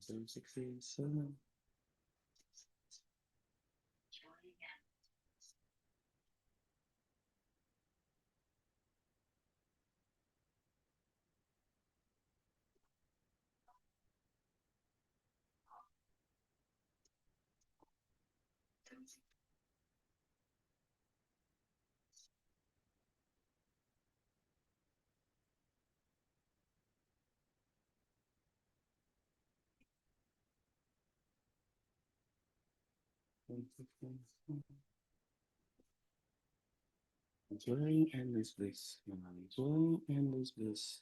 767. Enjoying endless bliss. Enjoying endless bliss.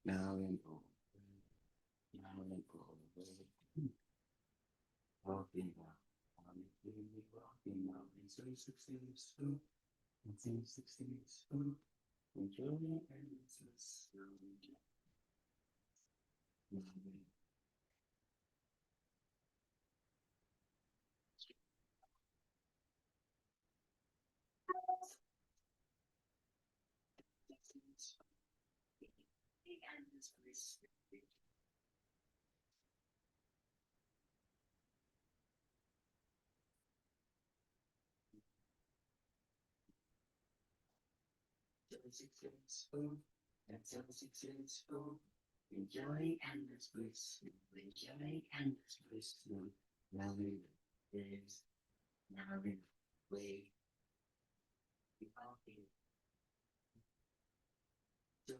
Now and over. Now and over. Walking now. Walking now. And so 16 is full. And so 16 is full. Enjoying endless bliss. Endless bliss. 16 is full. And so 16 is full. Enjoying endless bliss. Enjoying endless bliss. Now in waves. Now in wave. Walking.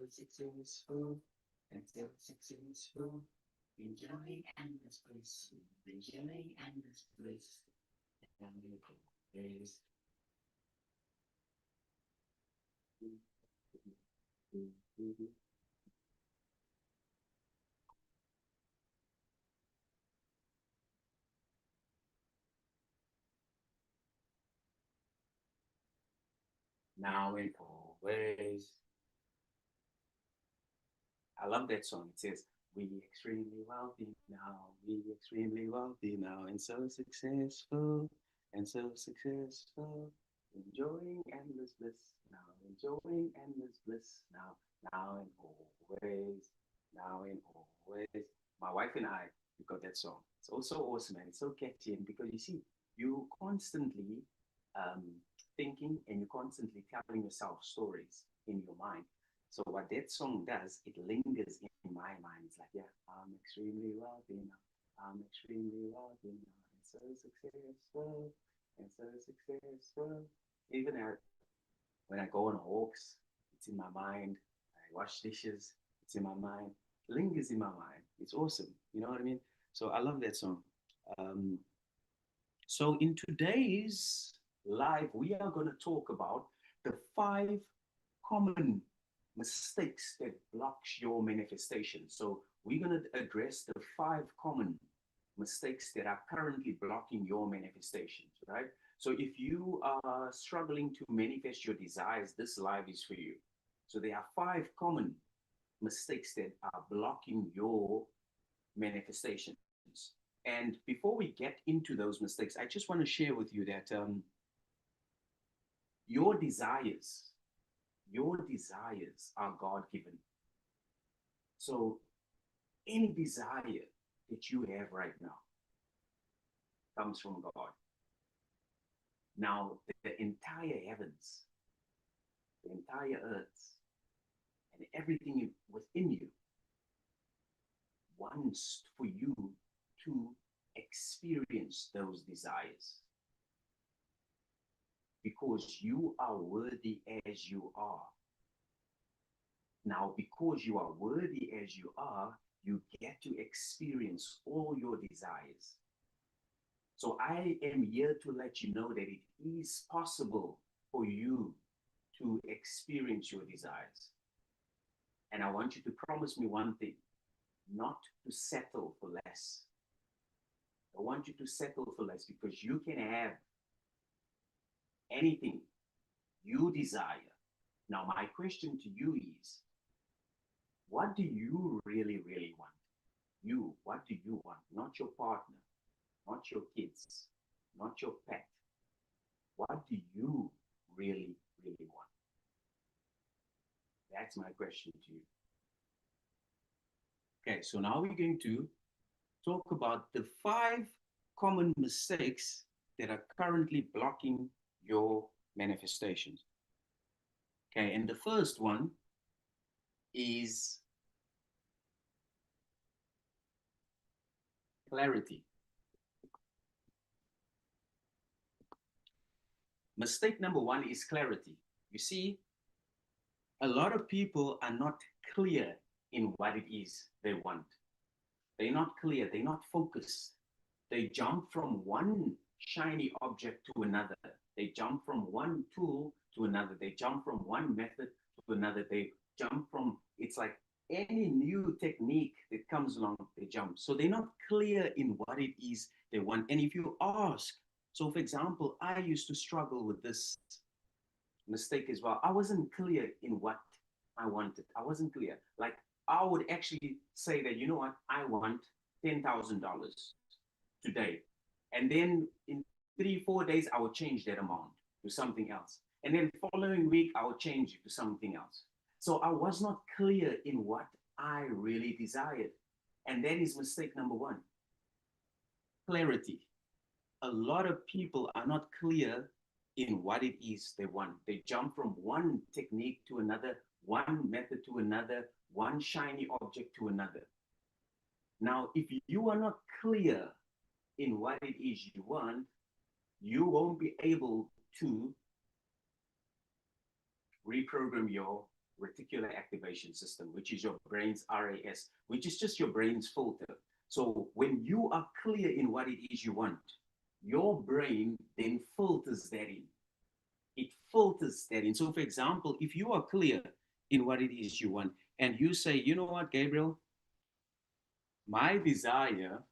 16 is full. And so 16 is full. Enjoying endless bliss. Enjoying endless bliss. Now in waves. Now and always. I love that song. It says, "We extremely wealthy now, we extremely wealthy now, and so successful, and so successful, enjoying endless bliss now, enjoying endless bliss now and always, now and always." My wife and I, we got that song. It's also awesome, and it's so catchy, and because you see, you constantly um, thinking and you're constantly telling yourself stories in your mind. So what that song does, it lingers in my mind. It's like, yeah, I'm extremely wealthy now. I'm extremely wealthy now. And so successful. And so successful. Even when I go on walks, it's in my mind. I wash dishes, it's in my mind. It lingers in my mind. It's awesome. You know what I mean? So I love that song. Um, so in today's live, we are going to talk about the 5 common mistakes that blocks your manifestation. So we're going to address the 5 common mistakes that are currently blocking your manifestations, right? So if you are struggling to manifest your desires, this live is for you. So there are 5 common mistakes that are blocking your manifestations. And before we get into those mistakes, I just want to share with you that your desires, your desires are God given. So any desire that you have right now comes from God. Now, the entire heavens, the entire earth, and everything within you wants for you to experience those desires because you are worthy as you are. Now, because you are worthy as you are, you get to experience all your desires. So I am here to let you know that it is possible for you to experience your desires. And I want you to promise me one thing, not to settle for less. I want you to settle for less because you can have anything you desire. Now, my question to you is, what do you really, really want? You, what do you want? Not your partner, not your kids, not your pet. What do you really, really want? That's my question to you. Okay, so now we're going to talk about the 5 common mistakes that are currently blocking your manifestations. Okay, and the first one is clarity. Mistake number one is clarity. You see, a lot of people are not clear in what it is they want. They're not clear, they're not focused. They jump from one shiny object to another. They jump from one tool to another. They jump from one method to another. They jump from, it's like any new technique that comes along, they jump. So they're not clear in what it is they want. And if you ask, so for example, I used to struggle with this mistake as well. I wasn't clear in what I wanted. I wasn't clear. Like I would actually say that, you know what, I want $10,000 today. And then in 3, 4 days, I would change that amount to something else. And then the following week, I would change it to something else. So I was not clear in what I really desired. And that is mistake number one. Clarity. A lot of people are not clear in what it is they want. They jump from one technique to another, one method to another, one shiny object to another. Now, if you are not clear in what it is you want, you won't be able to reprogram your reticular activation system, which is your brain's RAS, which is just your brain's filter. So when you are clear in what it is you want, your brain then filters that in. It filters that in. So for example, if you are clear in what it is you want, and you say, you know what, Gabriel, my desire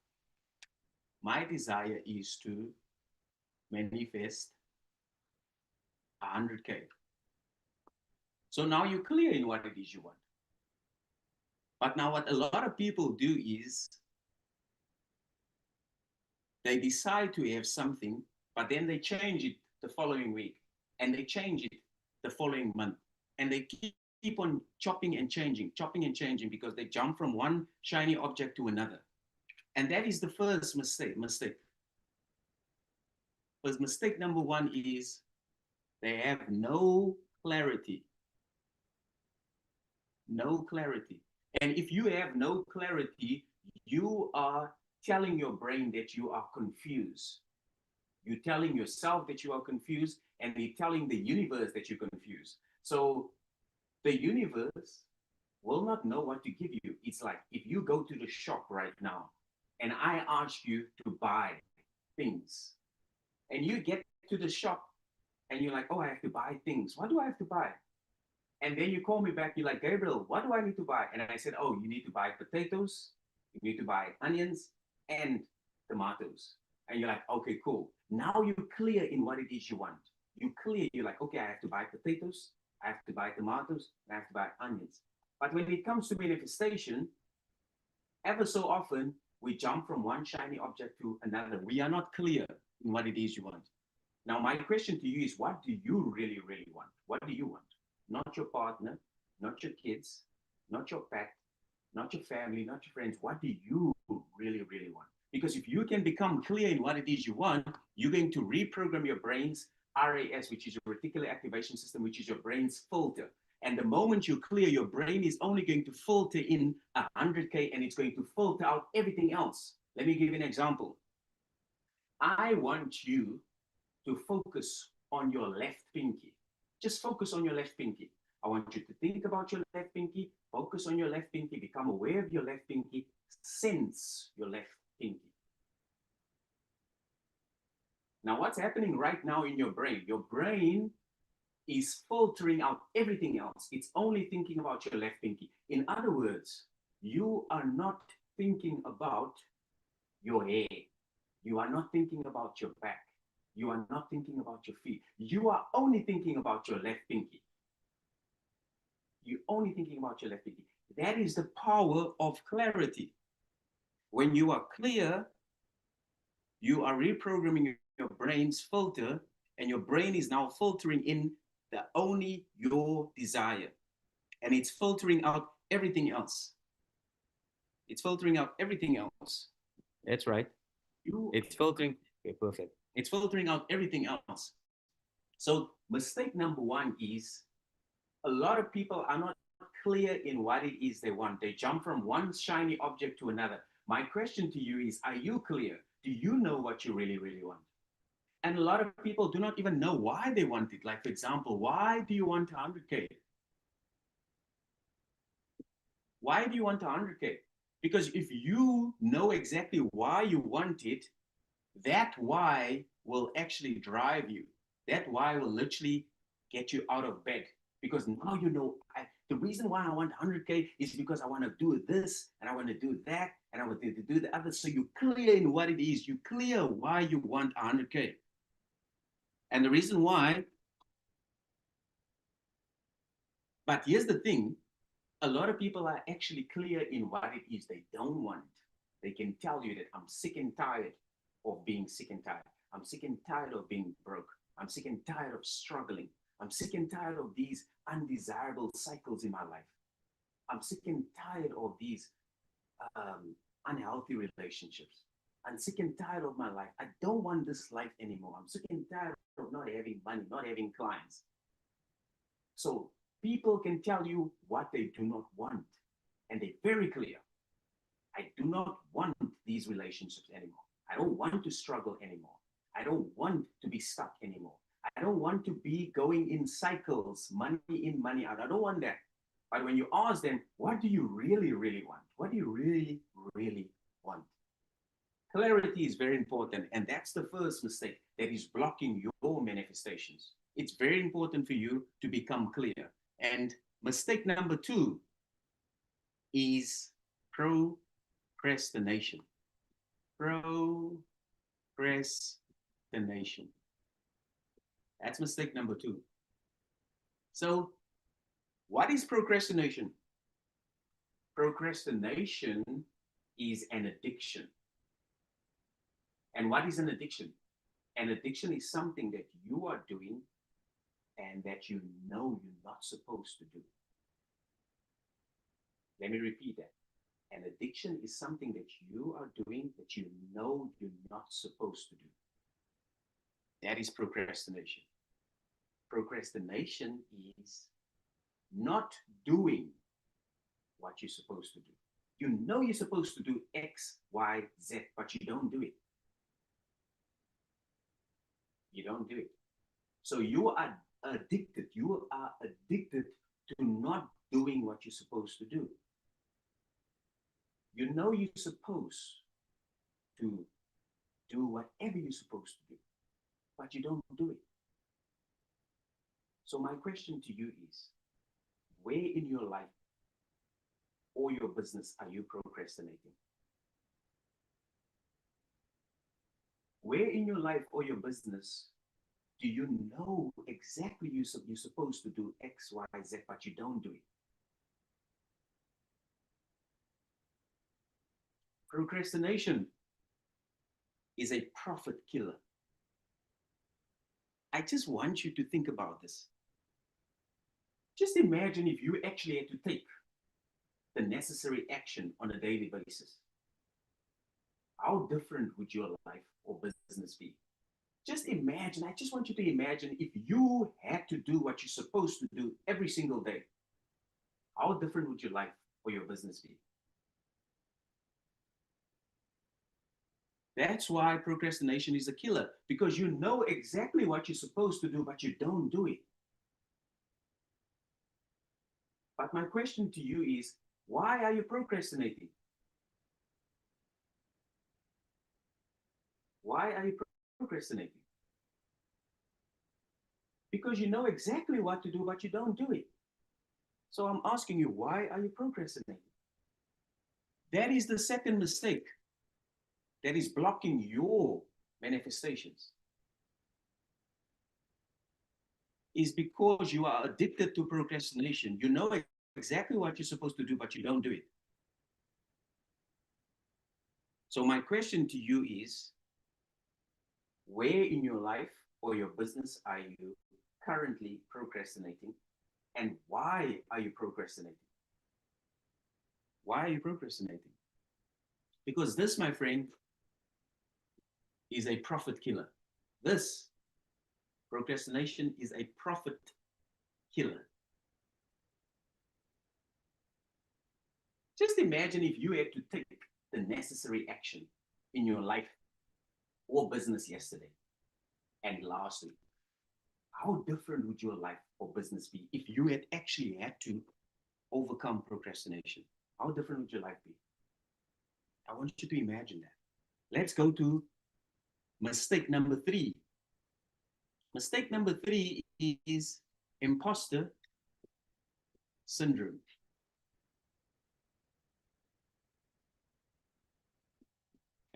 is to manifest 100K. So now you're clear in what it is you want. But now what a lot of people do is they decide to have something, but then they change it the following week, and they change it the following month, and they keep on chopping and changing because they jump from one shiny object to another. And that is the first mistake. Because mistake number one is they have no clarity. No clarity. And if you have no clarity, you are telling your brain that you are confused. You're telling yourself that you are confused, and you're telling the universe that you're confused. So the universe will not know what to give you. It's like if you go to the shop right now and I ask you to buy things, and you get to the shop and you're like, oh, I have to buy things. What do I have to buy? And then you call me back, you're like, Gabriel, what do I need to buy? And I said, oh, you need to buy potatoes, you need to buy onions and tomatoes. And you're like, okay, cool. Now you're clear in what it is you want. You're clear. You're like, okay, I have to buy potatoes, I have to buy tomatoes, I have to buy onions. But when it comes to manifestation, ever so often, we jump from one shiny object to another. We are not clear in what it is you want. Now, my question to you is, what do you really, really want? What do you want? Not your partner, not your kids, not your pet, not your family, not your friends. What do you really, really want? Because if you can become clear in what it is you want, you're going to reprogram your brain's RAS, which is your reticular activation system, which is your brain's filter. And the moment you clear, your brain is only going to filter in 100K, and it's going to filter out everything else. Let me give you an example. I want you to focus on your left pinky. Just focus on your left pinky. I want you to think about your left pinky, focus on your left pinky, become aware of your left pinky, sense your left pinky. Now, what's happening right now in your brain? Your brain is filtering out everything else. It's only thinking about your left pinky. In other words, you are not thinking about your hair. You are not thinking about your back. You are not thinking about your feet. You are only thinking about your left pinky. You're only thinking about your left pinky. That is the power of clarity. When you are clear, you are reprogramming your brain's filter, and your brain is now filtering in the only your desire. And it's filtering out everything else. It's filtering out everything else. That's right. It's filtering. Okay, perfect. It's filtering out everything else. So mistake number one is a lot of people are not clear in what it is they want. They jump from one shiny object to another. My question to you is, are you clear? Do you know what you really, really want? And a lot of people do not even know why they want it. Like, for example, why do you want 100K? Why do you want 100K? Because if you know exactly why you want it, that why will actually drive you. That why will literally get you out of bed. Because now you know, the reason why I want 100K is because I want to do this and I want to do that and I want to do the other. So you're clear in what it is. You're clear why you want 100K. And the reason why, but here's the thing, a lot of people are actually clear in what it is they don't want. They can tell you that I'm sick and tired of being sick and tired. I'm sick and tired of being broke. I'm sick and tired of struggling. I'm sick and tired of these undesirable cycles in my life. I'm sick and tired of these unhealthy relationships. I'm sick and tired of my life. I don't want this life anymore. I'm sick and tired of not having money, not having clients. So people can tell you what they do not want. And they're very clear. I do not want these relationships anymore. I don't want to struggle anymore. I don't want to be stuck anymore. I don't want to be going in cycles, money in, money out. I don't want that. But when you ask them, what do you really, really want? What do you really, really want? Clarity is very important. And that's the first mistake that is blocking your manifestations. It's very important for you to become clear. And mistake number two is procrastination. Procrastination. That's mistake number two. So, what is procrastination? Procrastination is an addiction. And what is an addiction? An addiction is something that you are doing and that you know you're not supposed to do. Let me repeat that. An addiction is something that you are doing that you know you're not supposed to do. That is procrastination. Procrastination is not doing what you're supposed to do. You know you're supposed to do X, Y, Z, but you don't do it. You don't do it. So you are addicted. You are addicted to not doing what you're supposed to do. You know you're supposed to do whatever you're supposed to do, but you don't do it. So my question to you is, where in your life or your business are you procrastinating? Where in your life or your business do you know exactly you're supposed to do X, Y, Z, but you don't do it? Procrastination is a profit killer. I just want you to think about this. Just imagine if you actually had to take the necessary action on a daily basis. How different would your life or business be? Just imagine, I just want you to imagine if you had to do what you're supposed to do every single day. How different would your life or your business be? That's why procrastination is a killer, because you know exactly what you're supposed to do, but you don't do it. But my question to you is, why are you procrastinating? Why are you procrastinating? Because you know exactly what to do, but you don't do it. So I'm asking you, why are you procrastinating? That is the second mistake that is blocking your manifestations. Is because you are addicted to procrastination. You know exactly what you're supposed to do, but you don't do it. So my question to you is, where in your life or your business are you currently procrastinating? And why are you procrastinating? Why are you procrastinating? Because this, my friend, is a profit killer. This procrastination is a profit killer. Just imagine if you had to take the necessary action in your life or business yesterday and last week. How different would your life or business be if you had actually had to overcome procrastination? How different would your life be? I want you to imagine that. Let's go to mistake number 3. Mistake number 3 is imposter syndrome.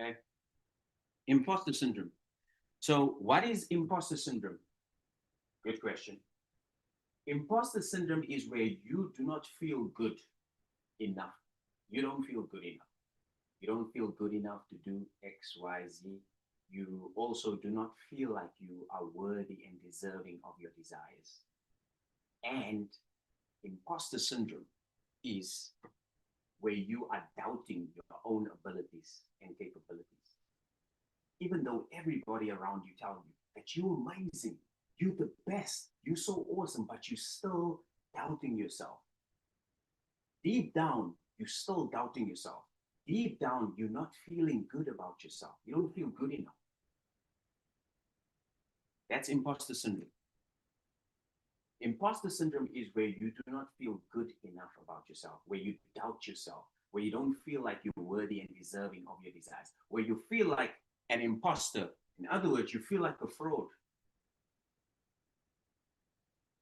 Okay. Imposter syndrome. So what is imposter syndrome? Good question. Imposter syndrome is where you do not feel good enough. You don't feel good enough. You don't feel good enough to do X, Y, Z. You also do not feel like you are worthy and deserving of your desires. And imposter syndrome is where you are doubting your own abilities and capabilities. Even though everybody around you tell you that you're amazing, you're the best, you're so awesome, but you're still doubting yourself. Deep down, you're still doubting yourself. Deep down, you're not feeling good about yourself. You don't feel good enough. That's imposter syndrome. Imposter syndrome is where you do not feel good enough about yourself, where you doubt yourself, where you don't feel like you're worthy and deserving of your desires, where you feel like an imposter. In other words, you feel like a fraud.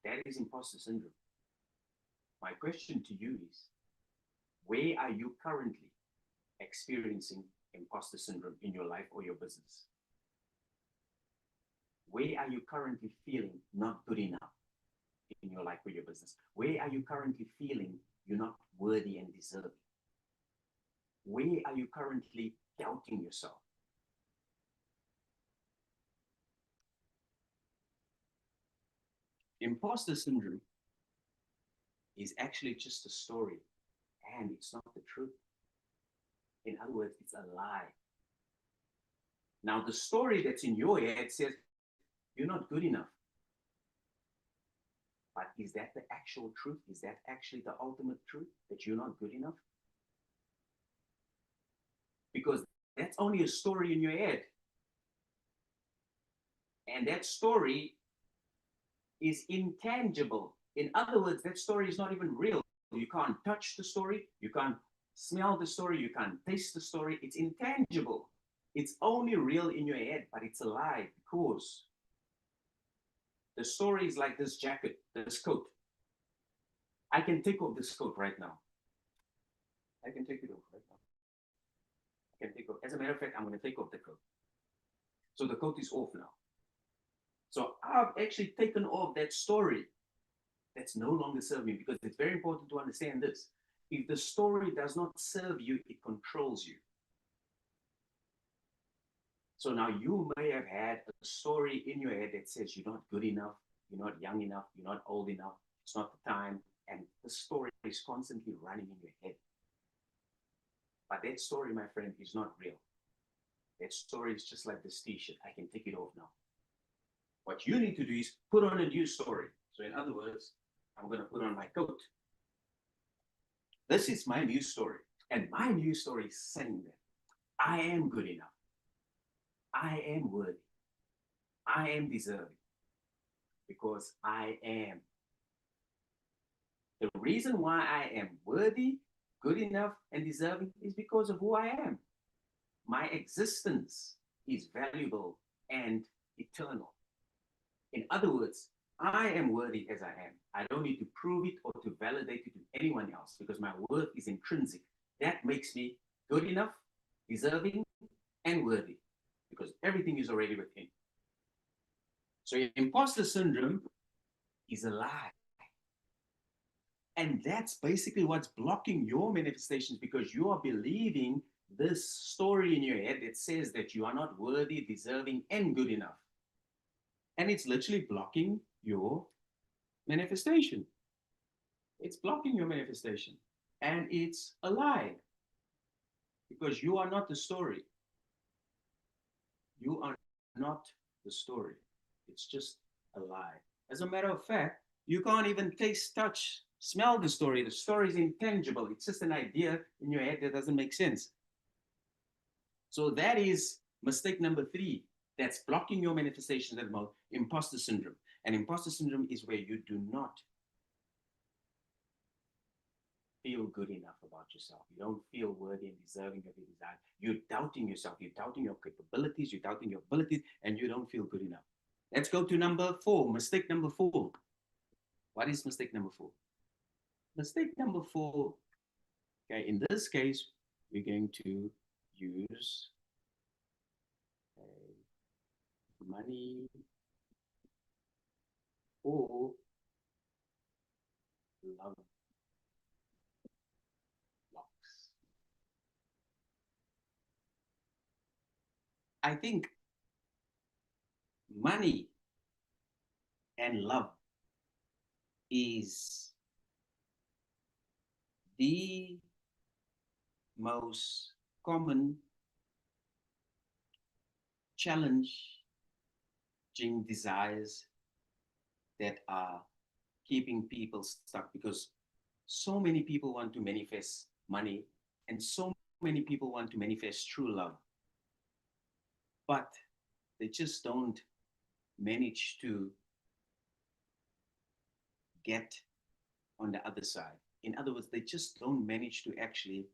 That is imposter syndrome. My question to you is, where are you currently experiencing imposter syndrome in your life or your business? Where are you currently feeling not good enough in your life or your business? Where are you currently feeling you're not worthy and deserving? Where are you currently doubting yourself? Imposter syndrome is actually just a story, and it's not the truth. In other words, it's a lie. Now, the story that's in your head says you're not good enough. But is that the actual truth? Is that actually the ultimate truth, that you're not good enough? Because that's only a story in your head. And that story is intangible. In other words, that story is not even real. You can't touch the story. You can't smell the story. You can't taste the story. It's intangible. It's only real in your head, but it's a lie because the story is like this jacket, this coat. I can take off this coat right now. I can take it off right now. I can take off. As a matter of fact, I'm going to take off the coat. So the coat is off now. So I've actually taken off that story that's no longer serving me, because it's very important to understand this. If the story does not serve you, it controls you. So now you may have had a story in your head that says you're not good enough, you're not young enough, you're not old enough, it's not the time, and the story is constantly running in your head. But that story, my friend, is not real. That story is just like this t-shirt. I can take it off now. What you need to do is put on a new story. So in other words, I'm going to put on my coat. This is my new story. And my new story is saying that I am good enough. I am worthy. I am deserving. Because I am. The reason why I am worthy, good enough, and deserving is because of who I am. My existence is valuable and eternal. In other words, I am worthy as I am. I don't need to prove it or to validate it to anyone else because my worth is intrinsic. That makes me good enough, deserving, and worthy because everything is already within. So imposter syndrome is a lie. And that's basically what's blocking your manifestations, because you are believing this story in your head that says that you are not worthy, deserving, and good enough. And it's literally blocking your manifestation. It's blocking your manifestation. And it's a lie. Because you are not the story. You are not the story. It's just a lie. As a matter of fact, you can't even taste, touch, smell the story. The story is intangible. It's just an idea in your head that doesn't make sense. So that is mistake number three. That's blocking your manifestations at the moment. Imposter syndrome. And imposter syndrome is where you do not feel good enough about yourself. You don't feel worthy and deserving of your desire. You're doubting yourself. You're doubting your capabilities. You're doubting your abilities, and you don't feel good enough. Let's go to number four. Mistake number four. What is mistake number four? Mistake number four. Okay, in this case, we're going to use money or love blocks. I think money and love is the most common challenging desires that are keeping people stuck, because so many people want to manifest money and so many people want to manifest true love, but they just don't manage to get on the other side. In other words, they just don't manage to actually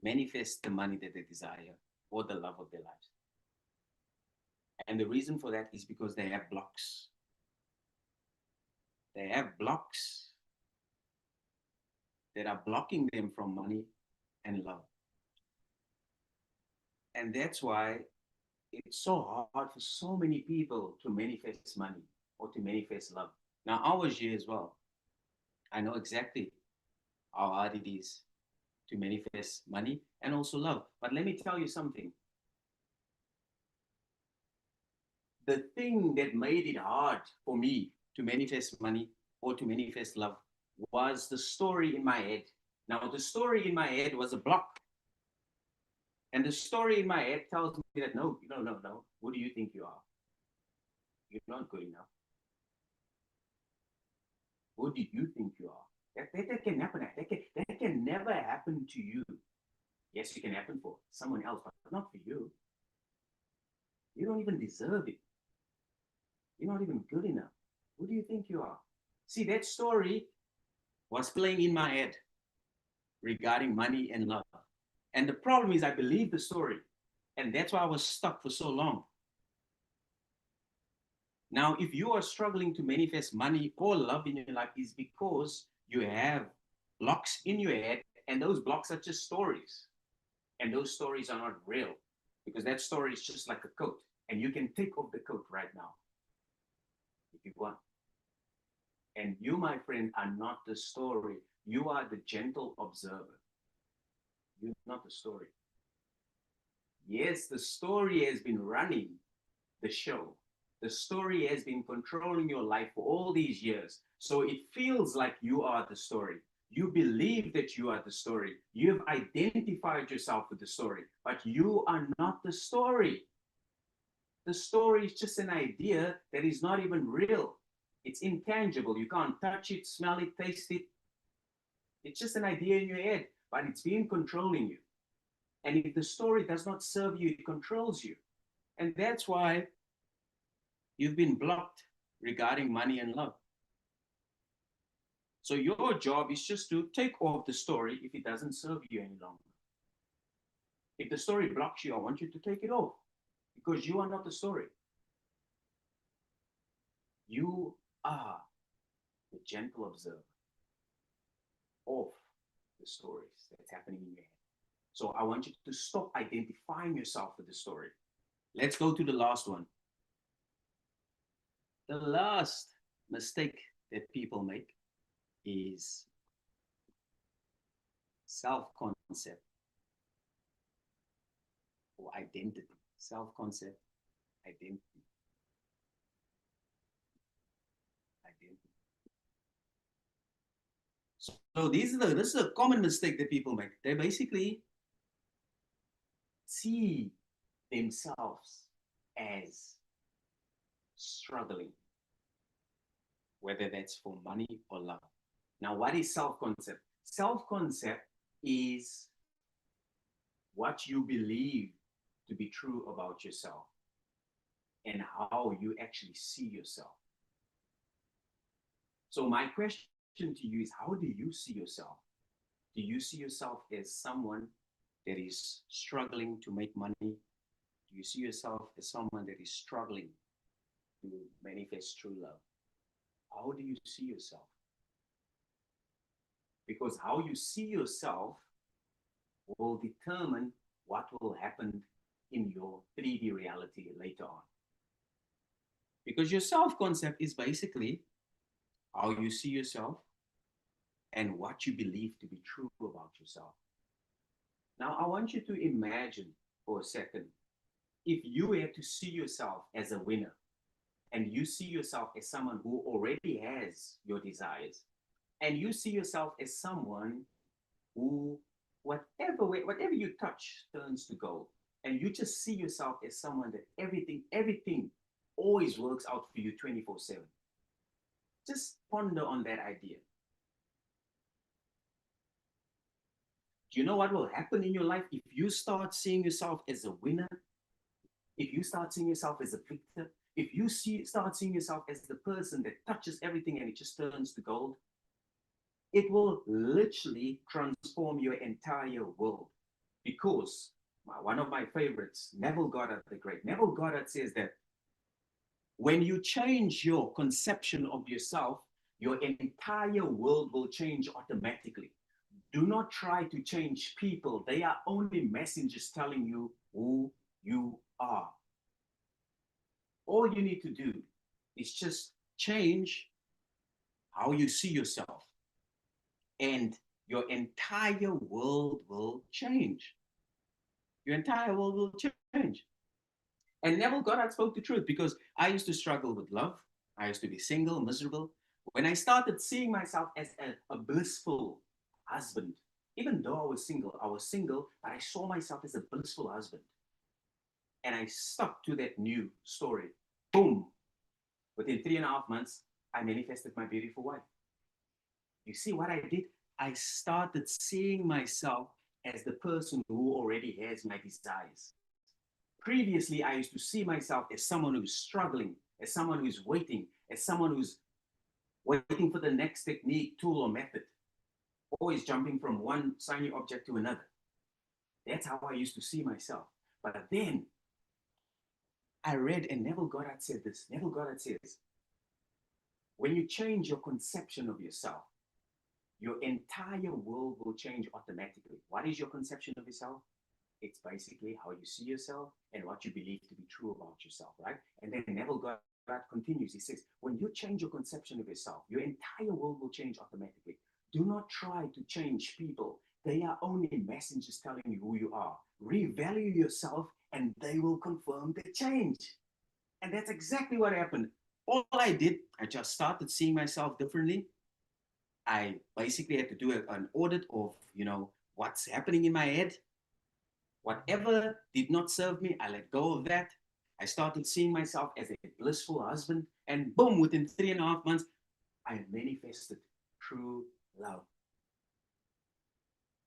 manifest the money that they desire or the love of their lives. And the reason for that is because they have blocks. They have blocks that are blocking them from money and love. And that's why it's so hard for so many people to manifest money or to manifest love. Now, I was here as well. I know exactly how hard it is to manifest money and also love. But let me tell you something. The thing that made it hard for me to manifest money or to manifest love was the story in my head. Now, the story in my head was a block. And the story in my head tells me that no, no, no, no. Who do you think you are? You're not good enough. Who do you think you are? That can happen. That can never happen to you. Yes, it can happen for someone else, but not for you. You don't even deserve it. You're not even good enough. Who do you think you are? See, that story was playing in my head regarding money and love. And the problem is, I believed the story. And that's why I was stuck for so long. Now, if you are struggling to manifest money or love in your life, is because you have blocks in your head, and those blocks are just stories. And those stories are not real, because that story is just like a coat. And you can take off the coat right now if you want. And you, my friend, are not the story. You are the gentle observer. You're not the story. Yes, the story has been running the show. The story has been controlling your life for all these years. So it feels like you are the story. You believe that you are the story. You've identified yourself with the story, but you are not the story. The story is just an idea that is not even real. It's intangible. You can't touch it, smell it, taste it. It's just an idea in your head, but it's been controlling you. And if the story does not serve you, it controls you. And that's why you've been blocked regarding money and love. So your job is just to take off the story if it doesn't serve you any longer. If the story blocks you, I want you to take it off, because you are not the story. You are the gentle observer of the stories that's happening in your head. So I want you to stop identifying yourself with the story. Let's go to the last one. The last mistake that people make is self-concept or identity. Self-concept, identity. So this is a common mistake that people make. They basically see themselves as struggling, whether that's for money or love. Now, what is self-concept? Self-concept is what you believe to be true about yourself and how you actually see yourself. So my question to you is, how do you see yourself? Do you see yourself as someone that is struggling to make money? Do you see yourself as someone that is struggling to manifest true love? How do you see yourself? Because how you see yourself will determine what will happen in your 3D reality later on. Because your self-concept is basically how you see yourself and what you believe to be true about yourself. Now, I want you to imagine for a second, if you had to see yourself as a winner and you see yourself as someone who already has your desires, and you see yourself as someone who, whatever you touch turns to gold, and you just see yourself as someone that everything always works out for you 24/7. Just ponder on that idea. Do you know what will happen in your life if you start seeing yourself as a winner? If you start seeing yourself as a victor? If you start seeing yourself as the person that touches everything and it just turns to gold? It will literally transform your entire world. Because one of my favorites, Neville Goddard the Great, Neville Goddard says that when you change your conception of yourself, your entire world will change automatically. Do not try to change people. They are only messengers telling you who you are. All you need to do is just change how you see yourself, and your entire world will change. Your entire world will change. And Neville Goddard spoke the truth, because I used to struggle with love. I used to be single, miserable. When I started seeing myself as a blissful husband, even though I was single, but I saw myself as a blissful husband. And I stuck to that new story. Boom. Within 3.5 months, I manifested my beautiful wife. You see what I did? I started seeing myself as the person who already has my desires. Previously, I used to see myself as someone who's struggling, as someone who's waiting, as someone who's waiting for the next technique, tool, or method, always jumping from one shiny object to another. That's how I used to see myself. But then I read, and Neville Goddard said this. Neville Goddard says, when you change your conception of yourself, your entire world will change automatically. What is your conception of yourself? It's basically how you see yourself and what you believe to be true about yourself, right? And then Neville Goddard continues. He says, when you change your conception of yourself, your entire world will change automatically. Do not try to change people. They are only messengers telling you who you are. Revalue yourself and they will confirm the change. And that's exactly what happened. All I did, I just started seeing myself differently. I basically had to do an audit of, what's happening in my head. Whatever did not serve me, I let go of that. I started seeing myself as a blissful husband, and boom, within 3.5 months, I manifested true love.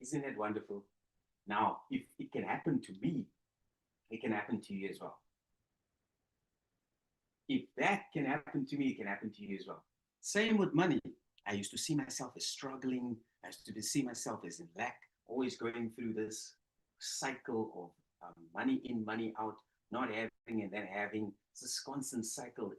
Isn't that wonderful? Now, if it can happen to me, it can happen to you as well. If that can happen to me, it can happen to you as well. Same with money. I used to see myself as struggling. I used to see myself as in lack, always going through this cycle of money in, money out, not having and then having. This constant cycle.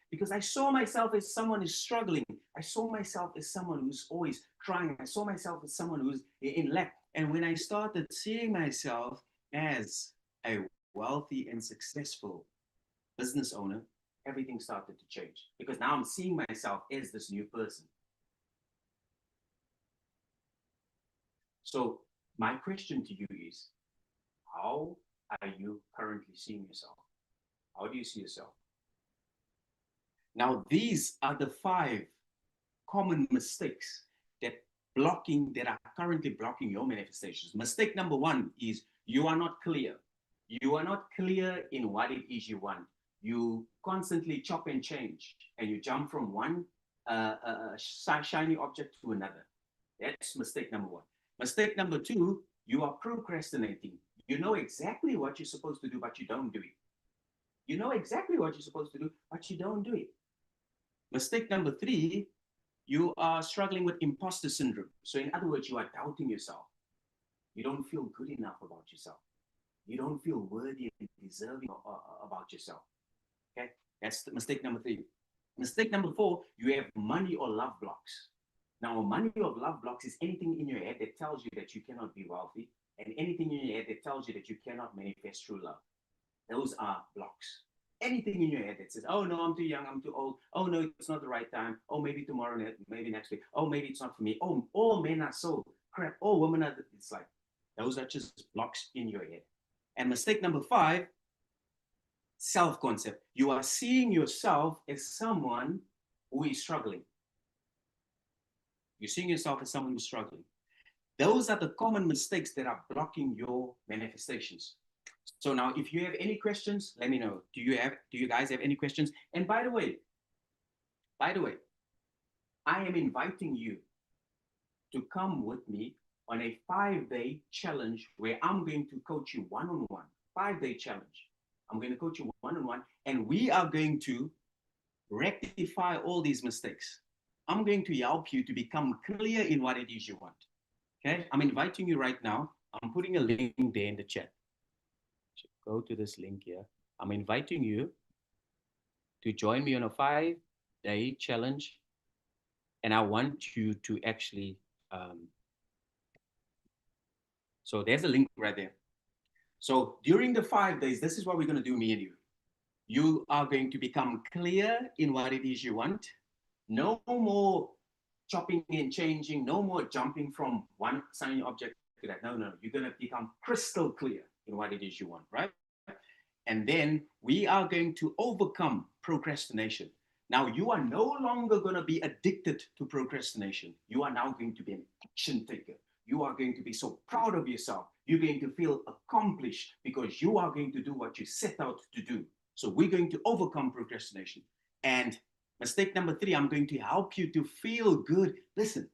Because I saw myself as someone who's struggling. I saw myself as someone who's always trying. I saw myself as someone who's in lack. And when I started seeing myself as a wealthy and successful business owner, everything started to change. Because now I'm seeing myself as this new person. So my question to you is, how are you currently seeing yourself? How do you see yourself? Now, these are the 5 common mistakes that are currently blocking your manifestations. Mistake number 1 is you are not clear. You are not clear in what it is you want. You constantly chop and change, and you jump from one shiny object to another. That's mistake number one. Mistake number two, you are procrastinating. You know exactly what you're supposed to do, but you don't do it. You know exactly what you're supposed to do, but you don't do it. Mistake number three, you are struggling with imposter syndrome. So, in other words, you are doubting yourself. You don't feel good enough about yourself. You don't feel worthy and deserving about yourself. Okay, that's the mistake number three. Mistake number four, you have money or love blocks. Now, money or love blocks is anything in your head that tells you that you cannot be wealthy, and anything in your head that tells you that you cannot manifest true love. Those are blocks. Anything in your head that says, oh no, I'm too young, I'm too old. Oh no, it's not the right time. Oh, maybe tomorrow, maybe next week. Oh, maybe it's not for me. Oh, all men are so crap. Oh, women are, it's like, those are just blocks in your head. And mistake number five, self-concept. You are seeing yourself as someone who is struggling. You're seeing yourself as someone who's struggling. Those are the common mistakes that are blocking your manifestations. So now, if you have any questions, let me know. Do you guys have any questions? And by the way, I am inviting you to come with me on a 5-day challenge where I'm going to coach you one-on-one. 5-day challenge. I'm going to coach you one-on-one, and we are going to rectify all these mistakes. I'm going to help you to become clear in what it is you want. Okay, I'm inviting you right now. I'm putting a link there in the chat. Go to this link here. I'm inviting you to join me on a 5-day challenge. And I want you to actually, so there's a link right there. So during the 5 days, this is what we're going to do, me and you. You are going to become clear in what it is you want. No more chopping and changing, no more jumping from one shiny object to that. No, you're going to become crystal clear in what it is you want, right? And then we are going to overcome procrastination. Now, you are no longer going to be addicted to procrastination. You are now going to be an action taker. You are going to be so proud of yourself. You're going to feel accomplished because you are going to do what you set out to do. So we're going to overcome procrastination. And mistake number three, I'm going to help you to feel good. Listen,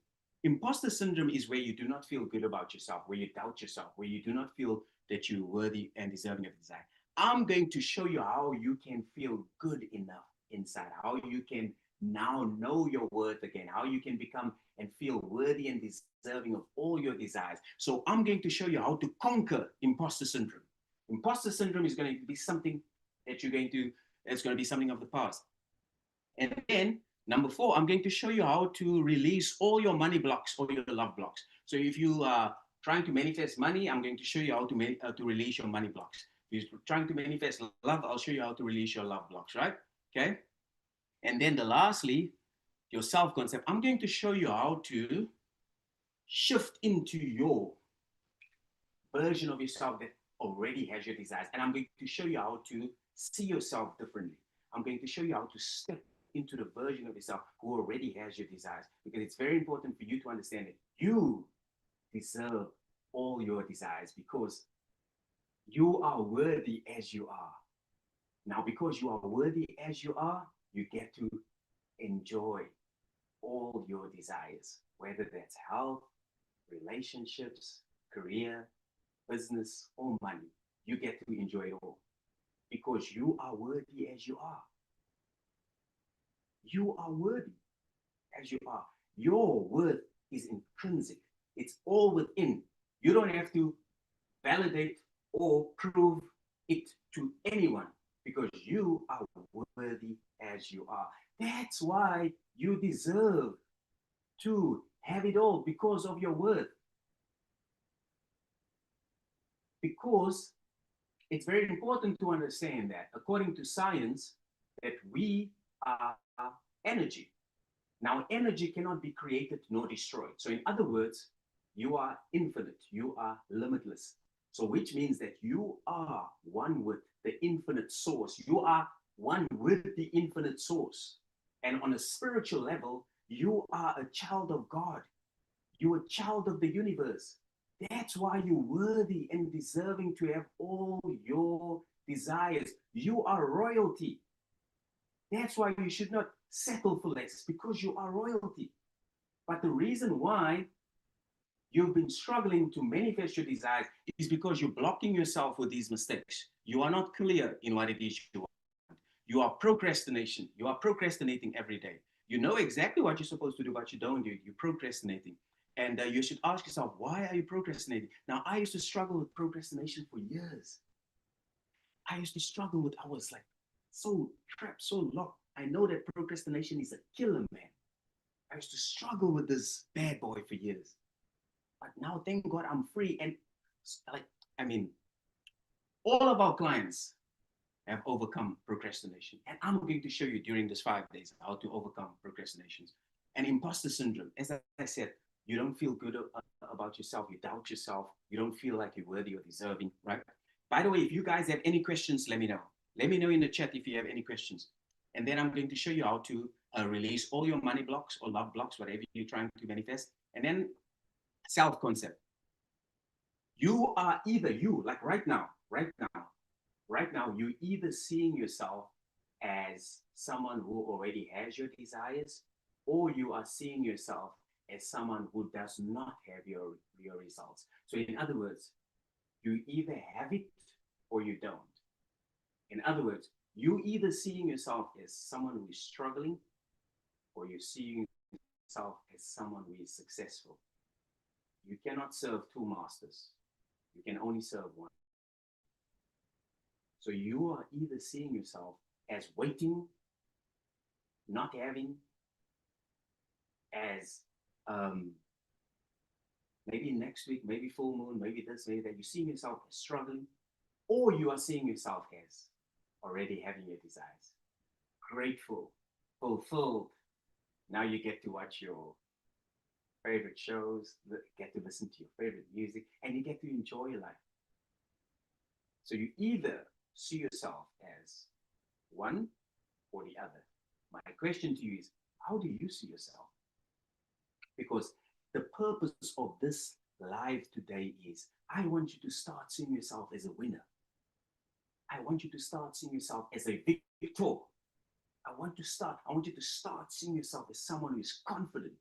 imposter syndrome is where you do not feel good about yourself, where you doubt yourself, where you do not feel that you're worthy and deserving of desire. I'm going to show you how you can feel good enough inside, how you can now know your worth again, how you can become and feel worthy and deserving of all your desires. So I'm going to show you how to conquer imposter syndrome. Imposter syndrome is going to be something that it's going to be something of the past. And then number four, I'm going to show you how to release all your money blocks or your love blocks. So if you are trying to manifest money, I'm going to show you how to release your money blocks. If you're trying to manifest love, I'll show you how to release your love blocks, right? Okay. And then lastly, your self-concept. I'm going to show you how to shift into your version of yourself that already has your desires. And I'm going to show you how to see yourself differently. I'm going to show you how to step into the version of yourself who already has your desires. Because it's very important for you to understand that you deserve all your desires because you are worthy as you are. Now, because you are worthy as you are, you get to enjoy all your desires, whether that's health, relationships, career, business, or money. You get to enjoy it all because you are worthy as you are. You are worthy as you are. Your worth is intrinsic. It's all within. You don't have to validate or prove it to anyone because you are worthy as you are. That's why you deserve to have it all because of your worth. Because it's very important to understand that according to science, that we are energy. Now, energy cannot be created nor destroyed. So in other words, you are infinite, you are limitless. So which means that you are one with the infinite source. You are one with the infinite source. And on a spiritual level, you are a child of God. You're a child of the universe. That's why you're worthy and deserving to have all your desires. You are royalty. That's why you should not settle for less, because you are royalty. But the reason why you've been struggling to manifest your desires is because you're blocking yourself with these mistakes. You are not clear in what it is you want. You are procrastination. You are procrastinating every day. You know exactly what you're supposed to do, but you don't do it. You're procrastinating. And you should ask yourself, why are you procrastinating? Now, I used to struggle with procrastination for years. I used to struggle with, I was like so trapped, so locked. I know that procrastination is a killer, man. I used to struggle with this bad boy for years. But now, thank God, I'm free. And like, I mean, all of our clients have overcome procrastination. And I'm going to show you during this 5 days how to overcome procrastinations. And imposter syndrome, as I said, you don't feel good about yourself. You doubt yourself. You don't feel like you're worthy or deserving, right? By the way, if you guys have any questions, let me know. Let me know in the chat if you have any questions. And then I'm going to show you how to release all your money blocks or love blocks, whatever you're trying to manifest. And then self-concept. You are either you, like right now, you're either seeing yourself as someone who already has your desires, or you are seeing yourself as someone who does not have your results. So in other words, you either have it or you don't. In other words, you either seeing yourself as someone who is struggling, or you're seeing yourself as someone who is successful. You cannot serve two masters. You can only serve one. So you are either seeing yourself as waiting, not having, as maybe next week, maybe full moon, maybe this, maybe that. You're seeing yourself as struggling, or you are seeing yourself as already having your desires, grateful, fulfilled. Now you get to watch your favorite shows, get to listen to your favorite music, and you get to enjoy your life. So you either see yourself as one or the other. My question to you is, how do you see yourself? Because the purpose of this live today is, I want you to start seeing yourself as a winner. I want you to start seeing yourself as a victor. I want you to start seeing yourself as someone who is confident.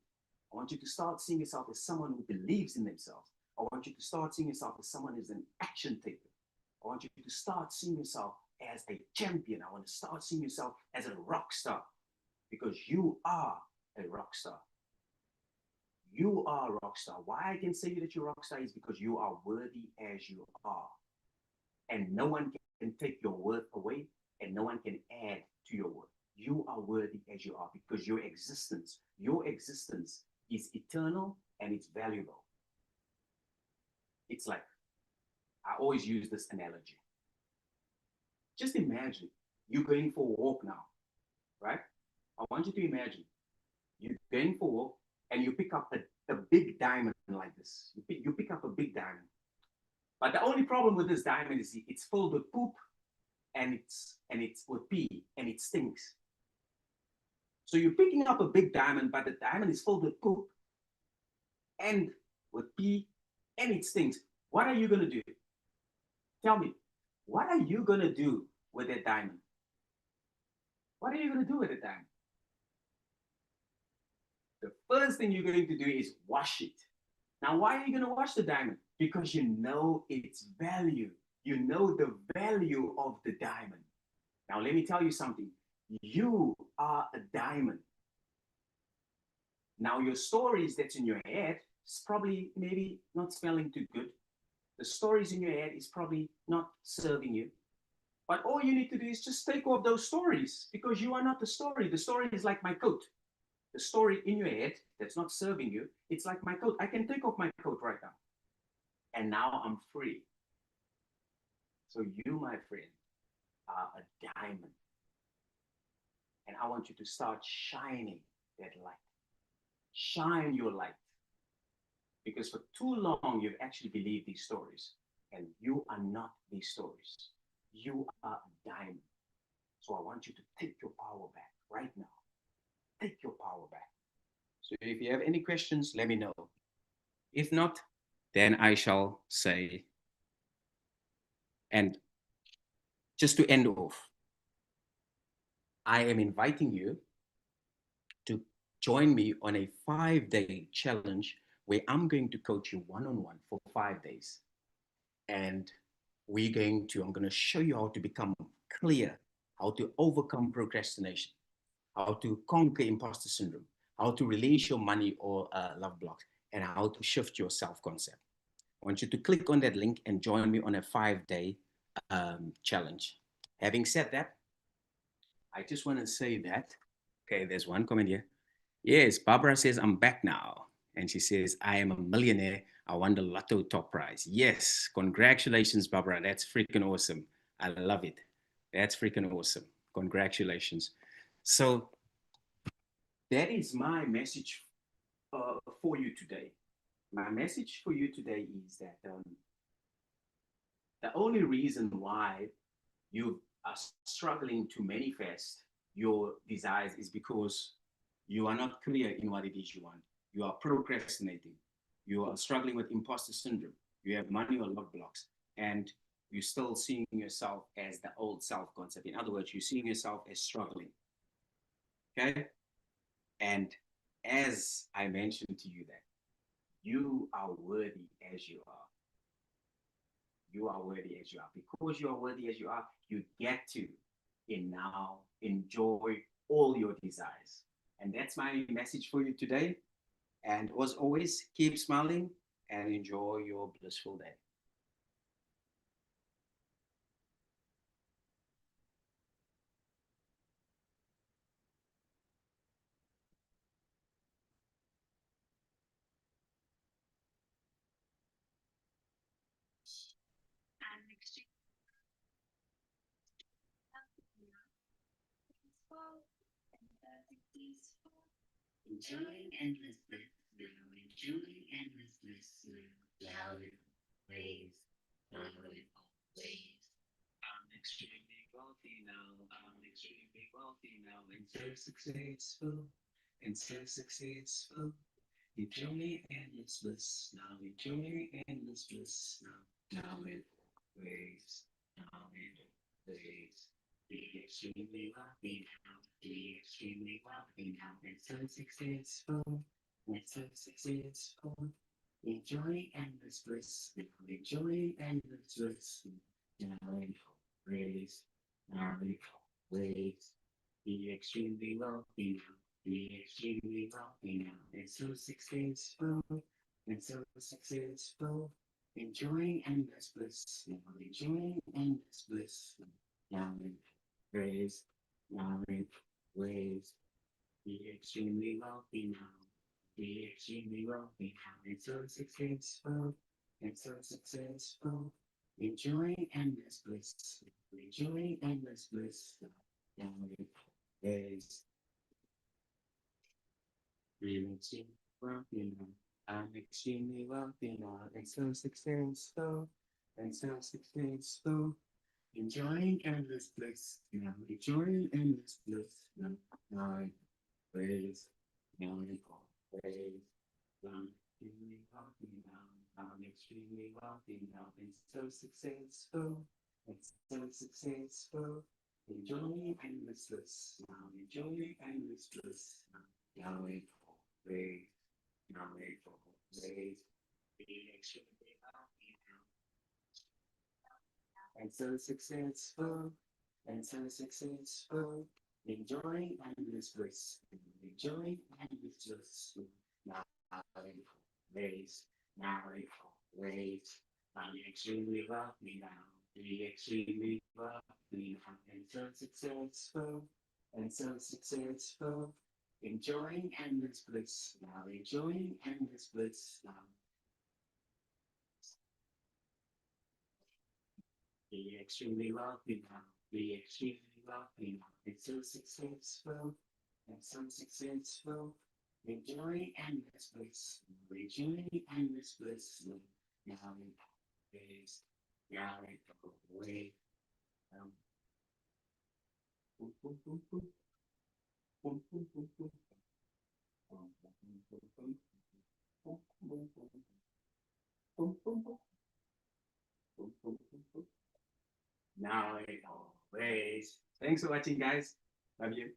I want you to start seeing yourself as someone who believes in themselves. I want you to start seeing yourself as someone who's an action taker. I want you to start seeing yourself as a champion. I want to start seeing yourself as a rock star, because you are a rock star. You are a rock star. Why I can say that you're a rock star is because you are worthy as you are. And no one can take your worth away, and no one can add to your worth. You are worthy as you are, because your existence is eternal and it's valuable. It's like, I always use this analogy. Just imagine you're going for a walk now, right? I want you to imagine you're going for a walk and you pick up a big diamond like this. You pick up a big diamond. But the only problem with this diamond is it's filled with poop, and it's with pee, and it stinks. So you're picking up a big diamond, but the diamond is filled with poop and with pee, and it stinks. What are you going to do? Tell me, what are you going to do with that diamond? What are you going to do with the diamond? The first thing you're going to do is wash it. Now, why are you going to wash the diamond? Because you know its value. You know the value of the diamond. Now, let me tell you something. You are a diamond. Now, your stories that's in your head is probably maybe not smelling too good. The stories in your head is probably not serving you. But all you need to do is just take off those stories, because you are not the story. The story is like my coat. The story in your head that's not serving you, it's like my coat. I can take off my coat right now. And now I'm free. So you, my friend, are a diamond. And I want you to start shining that light. Shine your light. Because for too long, you've actually believed these stories. And you are not these stories. You are a diamond. So I want you to take your power back right now. Take your power back. So if you have any questions, let me know. If not, then I shall say, and just to end off, I am inviting you to join me on a 5 day challenge where I'm going to coach you one on one for 5 days. And I'm going to show you how to become clear, how to overcome procrastination, how to conquer imposter syndrome, how to release your money or love blocks, and how to shift your self concept. I want you to click on that link and join me on a 5 day challenge. Having said that, I just want to say that, okay, there's one comment here. Yes, Barbara says, I'm back now. And she says, I am a millionaire. I won the lotto top prize. Yes, congratulations, Barbara. That's freaking awesome. I love it. That's freaking awesome. Congratulations. So that is my message for you today. My message for you today is that the only reason why you are struggling to manifest your desires is because you are not clear in what it is you want. You are procrastinating. You are struggling with imposter syndrome. You have money or love blocks. And you're still seeing yourself as the old self concept. In other words, you're seeing yourself as struggling. Okay? And as I mentioned to you that you are worthy as you are. You are worthy as you are. Because you are worthy as you are, you get to now enjoy all your desires. And that's my message for you today. And as always, keep smiling and enjoy your blissful day. Enjoying endless bliss, enjoying endless bliss, clouded waves, clouded waves. I'm extremely wealthy now. I'm extremely wealthy now. And so successful. And so successful. Enjoying endless bliss now. Enjoying endless bliss now. Now it waves. Now it waves. Be extremely wealthy now. Be extremely wealthy now. And so successful. And so successful. Enjoying endless bliss now. Enjoying endless bliss now. It waves. Now it waves. Be extremely wealthy now. Be extremely wealthy now. And so successful. And so successful. Enjoying endless bliss now. Enjoying endless bliss now. And praise. Now and praise. Be extremely wealthy now. Be extremely wealthy now. And so successful. And so successful. Enjoying endless bliss. Enjoying endless bliss now. And praise. Be extremely wealthy now. I'm extremely wealthy now. And so successful. And so successful. Enjoying endless bliss now. Enjoying endless bliss now. Now praise. Now praise. I'm extremely wealthy now. I'm extremely wealthy now. And so successful. And so successful. Enjoying endless bliss now. Enjoying endless bliss now. Now praise. Now praise. Be extremely wealthy now. And so successful. And so successful. Enjoying endless bliss. Enjoying endless bliss. Now praise. Now praise. I'm extremely wealthy now. Be extremely wealthy now. And so successful. And so successful. Enjoying endless bliss now. Enjoying endless bliss now. Be extremely wealthy now. Be extremely wealthy now. And so successful. And so successful. Enjoying endless bliss. Enjoying endless bliss. Now in ways. Now in way. Um, boom, boom, boom, boom, boom, boom, boom, boom, boom, boom, boom, boom, boom, boom, boom, boom, boom, boom, boom, boom, boom, boom, boom. Now and always. Thanks for watching, guys. Love you.